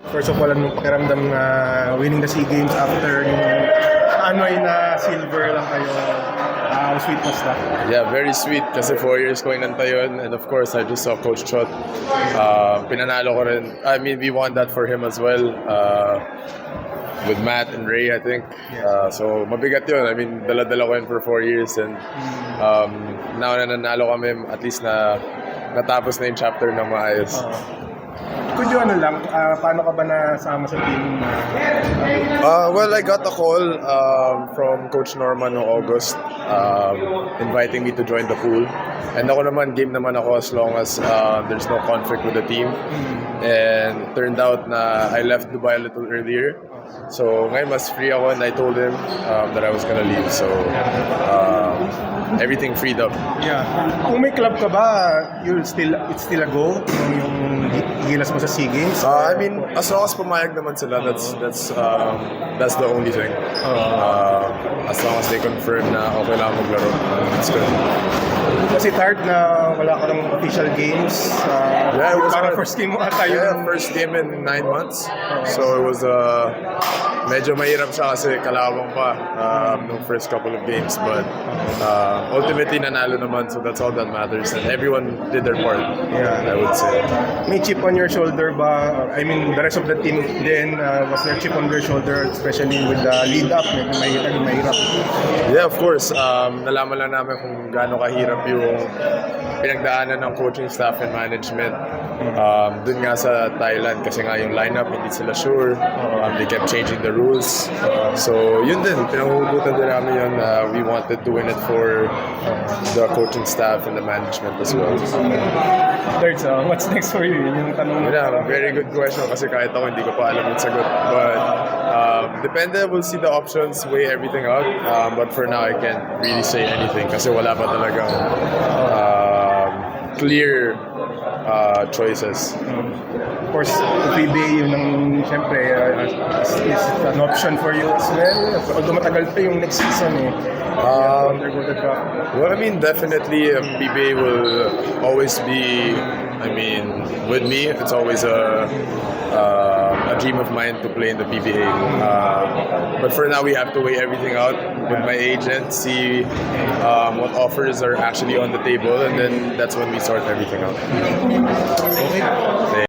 First of all, anong pakiramdam na winning the SEA Games after yung anoy na silver lang kayo? How sweet was that? Yeah, very sweet kasi 4 years ko inantay yun. And of course, I just saw Coach Chot. Pinanalo ko rin. I mean, we won that for him as well. With Matt and Ray, I think. So, mabigat yun. I mean, dala-dala ko yun for 4 years. And now na nanalo kami, at least na natapos na yung chapter na maayos. Could you paano ka ba nasama sa team? Well, I got a call from Coach Norman noong August inviting me to join the pool. And ako naman, game naman ako as long as there's no conflict with the team. And it turned out na I left Dubai a little earlier. So ngayon mas free ako and I told him that I was gonna leave. So everything freed up. Yeah. Kung may club ka ba, it's still a go? Yung gilas mo sa SEA Games? I mean, as long as pumayag naman sila, that's the only thing. As long as they confirm na okay lang maglaro, that's good. Kasi tired na wala ka ng official games. Yeah, it was parang hard. first game mo ata yun. Yeah, first game in 9 months. So it was medyo mahirap siya kasi kalawang pa nung first couple of games. But ultimately nanalo naman, so that's all that matters. And everyone did their part, I would say. May chip on your shoulder ba? I mean, the rest of the team then, was there chip on their shoulder, especially with the lead up? Mahirap. Yeah, of course. Nalaman lang namin kung gaano kahirap yung pinagdaanan ng coaching staff and management. Dun nga sa Thailand kasi nga yung lineup hindi sila sure. They kept changing the rules. So yun din, pinanghugutan din namin yun. We wanted to win it for the coaching staff and the management as well. Third, what's next for you? Yun yung tanong. Yeah, very good question kasi kahit ako hindi ko pa alam yung sagot. But depende, we'll see the options, weigh everything out. But for now, I can't really say anything kasi wala pa talagang clear choices. Of course, PBA yun ang siyempre is an option for you as well. Although matagal pa yung next season eh. Undergo the draft. Well, I mean, definitely PBA will always be, I mean, with me, it's always a dream of mine to play in the PBA. But for now, we have to weigh everything out with my agent, see what offers are actually on the table, and then that's when we sort everything out. Okay.